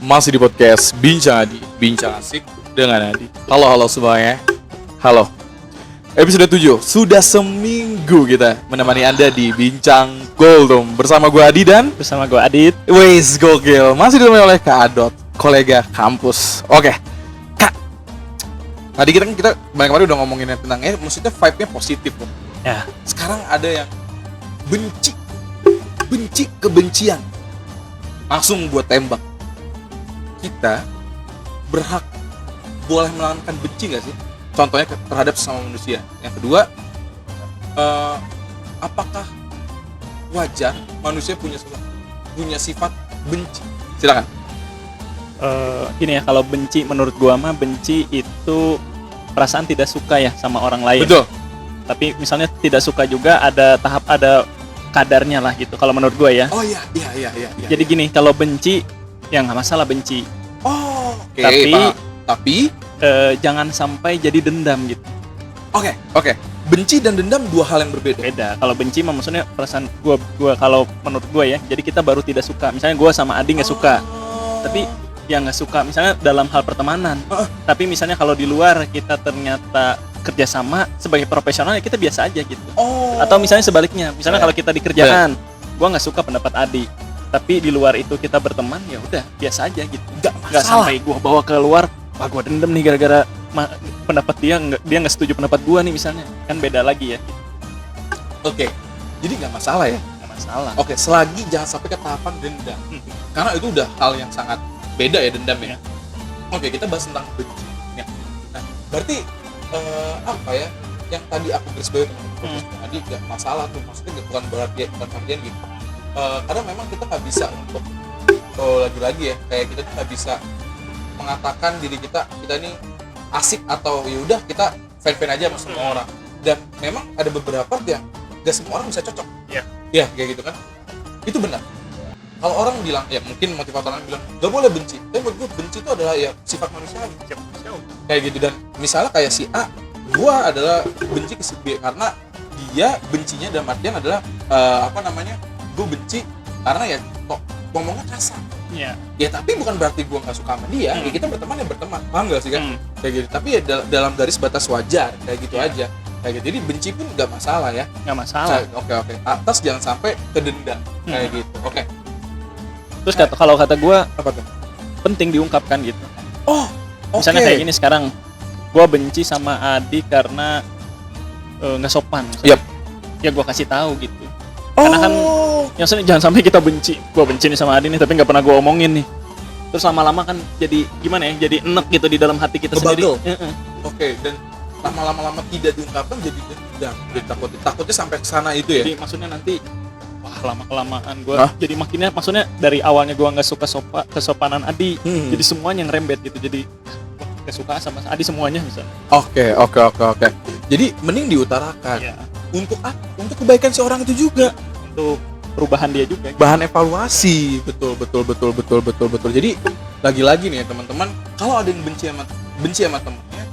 Masih di podcast Bincang Adi, Bincang Asik dengan Adi. Halo semuanya. Halo. Episode 7, sudah seminggu kita menemani Anda di Bincang Goldom. Bersama gue Adi dan bersama gue Adit. Wes gokil. Masih ditemani oleh Kak Adot, kolega kampus. Oke, Kak. Tadi kita kemarin udah ngomongin tentang maksudnya vibe-nya positif loh. Ya. Sekarang ada yang benci kebencian. Langsung buat tembak. Kita berhak boleh melakukan benci nggak sih? Contohnya terhadap sesama manusia. Yang kedua, apakah wajar manusia punya sifat benci? Silakan. Gini ya, kalau benci menurut gua mah benci itu perasaan tidak suka ya sama orang lain. Betul. Tapi misalnya tidak suka juga ada kadarnya lah gitu. Kalau menurut gua ya. Oh iya. Jadi gini, kalau benci ya nggak masalah benci. Oh, oke. Tapi jangan sampai jadi dendam gitu. Oke. Benci dan dendam dua hal yang berbeda. Beda. Kalau benci mah maksudnya perasaan gua kalau menurut gua ya. Jadi kita baru tidak suka. Misalnya gua sama Adi nggak suka. Tapi yang nggak suka misalnya dalam hal pertemanan. Tapi misalnya kalau di luar kita ternyata kerjasama sebagai profesional ya kita biasa aja gitu. Atau misalnya sebaliknya. Misalnya kalau kita di kerjaan, gua nggak suka pendapat Adi. Tapi di luar itu kita berteman ya udah biasa aja gitu. Nggak sampai gua bawa keluar. Wah, gue dendam nih gara-gara pendapat dia nggak setuju pendapat gue nih misalnya, kan beda lagi ya. Oke, jadi nggak masalah ya? Nggak masalah. Oke, selagi jangan sampai ke tahapan dendam, karena itu udah hal yang sangat beda ya dendam ya. Oke, kita bahas tentang benci. Nah, berarti apa ya? Yang tadi aku garis bawahi tadi nggak masalah tuh, maksudnya bukan artian gitu. Karena memang kita nggak bisa untuk lagi-lagi ya, kayak kita nggak bisa mengatakan diri kita ini asik atau yaudah kita fan aja sama semua orang. Dan memang ada beberapa yang gak semua orang bisa cocok. Ya kayak gitu kan. Itu benar. Kalau orang bilang, ya mungkin motivator orang bilang gak boleh benci. Tapi menurut gue benci itu adalah ya sifat manusiawi. Kayak gitu. Dan misalnya kayak si A, gue adalah benci ke si B karena dia bencinya dalam artian adalah gue benci karena ya kok ngomongnya kasar. Ya tapi bukan berarti gue nggak suka sama dia. Ya kita berteman, paham nggak sih kan? Kayak gitu. Tapi ya dalam garis batas wajar, kayak gitu aja. Kayak gitu. Jadi benci pun nggak masalah ya. Nggak masalah. Oke. Atas jangan sampai ke dendam. Kayak gitu. Oke. Terus kalau kata gue, apa tuh? Penting diungkapkan gitu. Oke. Misalnya kayak gini sekarang, gue benci sama Adi karena nggak sopan. Yap. Ya gue kasih tahu gitu. Karena kan yang jangan sampai kita gue benci nih sama Adi nih tapi nggak pernah gue omongin nih, terus lama-lama kan jadi gimana ya, jadi enek gitu di dalam hati kita sendiri. Oke, dan lama-lama tidak diungkapkan jadi dendam. Takutnya sampai ke sana itu ya. Jadi maksudnya nanti lama-kelamaan gue jadi makinnya, maksudnya dari awalnya gue nggak suka kesopanan Adi, jadi semuanya ngerembet gitu, jadi gak suka sama Adi semuanya misalnya. Oke. Jadi mending diutarakan. Untuk kebaikan si orang itu juga, untuk perubahan dia juga. Bahan evaluasi. Betul. Jadi lagi-lagi nih ya teman-teman, kalau ada yang benci sama temannya,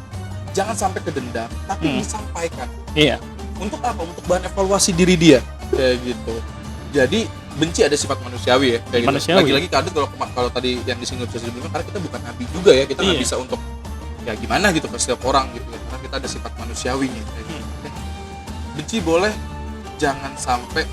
jangan sampai ke dendam, tapi disampaikan. Iya. Untuk apa? Untuk bahan evaluasi diri dia. Kayak gitu. Jadi benci ada sifat manusiawi ya. Kayak manusiawi. Gitu. Lagi-lagi kadang kalau tadi yang disinggung sebelumnya, karena kita bukan nabi juga ya, kita nggak bisa untuk ya gimana gitu ke setiap orang gitu ya. Karena kita ada sifat manusiawinya. Kayak gitu. Benci boleh, jangan sampai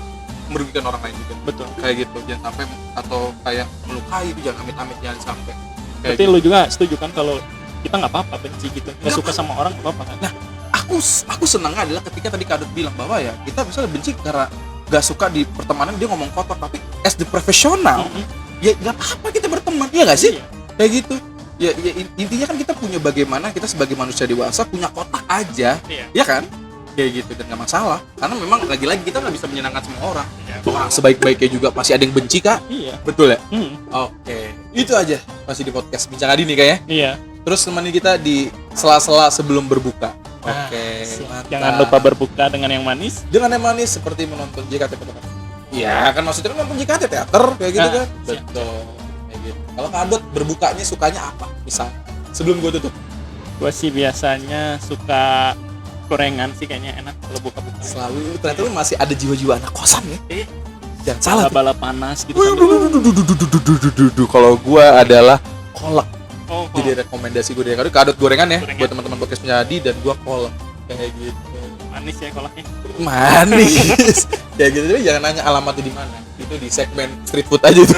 merugikan orang lain juga. Betul. Kayak gitu, jangan sampai atau kayak melukai itu jangan amit-amit, jangan sampai. Tapi gitu. Lu juga setuju kan kalau kita nggak apa-apa benci gitu, nggak suka sama orang nggak apa-apa kan? Nah, aku senang adalah ketika tadi Kadut bilang bahwa ya kita bisa benci karena nggak suka di pertemanan dia ngomong kotor, tapi as the profesional ya nggak apa-apa kita berteman, ya nggak sih? Kayak gitu. Ya intinya kan kita punya bagaimana kita sebagai manusia dewasa punya kotak aja, ya kan? Kayak gitu, dan nggak masalah karena memang lagi-lagi kita nggak bisa menyenangkan semua orang. Orang sebaik-baiknya juga pasti ada yang benci, Kak. Iya. Betul ya? Oke. Itu aja pasti di podcast Bincang Adi nih kayaknya. Iya. Terus temani kita di sela-sela sebelum berbuka. Oke. Jangan lupa berbuka dengan yang manis. Dengan yang manis seperti menonton JKT teman-teman. Iya, kan maksudnya kan nonton JKT teater kayak gitu kan. Betul. Kayak gitu. Kalau Kadut berbukanya sukanya apa? Misal sebelum gue tutup. Gue sih biasanya suka gorengan sih, kayaknya enak kalau buka-buka. Selalu ternyata lu masih ada jiwa-jiwa anak kosan ya. Jangan salah. Bala panas gitu. Kalau gua adalah kolak. Oh, Jadi rekomendasi gue dari Kadot gorengan ya Gorengan. buat teman-teman podcast Mulyadi, dan gue kolak kayak gitu. manis ya kolaknya. Manis. Kayak gitu, jadi jangan nanya alamatnya di mana. Itu di segmen street food aja itu.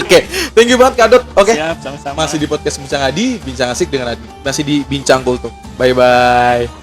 Oke, thank you banget Kadot. Oke. Siap, sama-sama. Masih di podcast Bincang Adi, bincang asik dengan Adi. Masih di Bincang Kultur. Bye bye.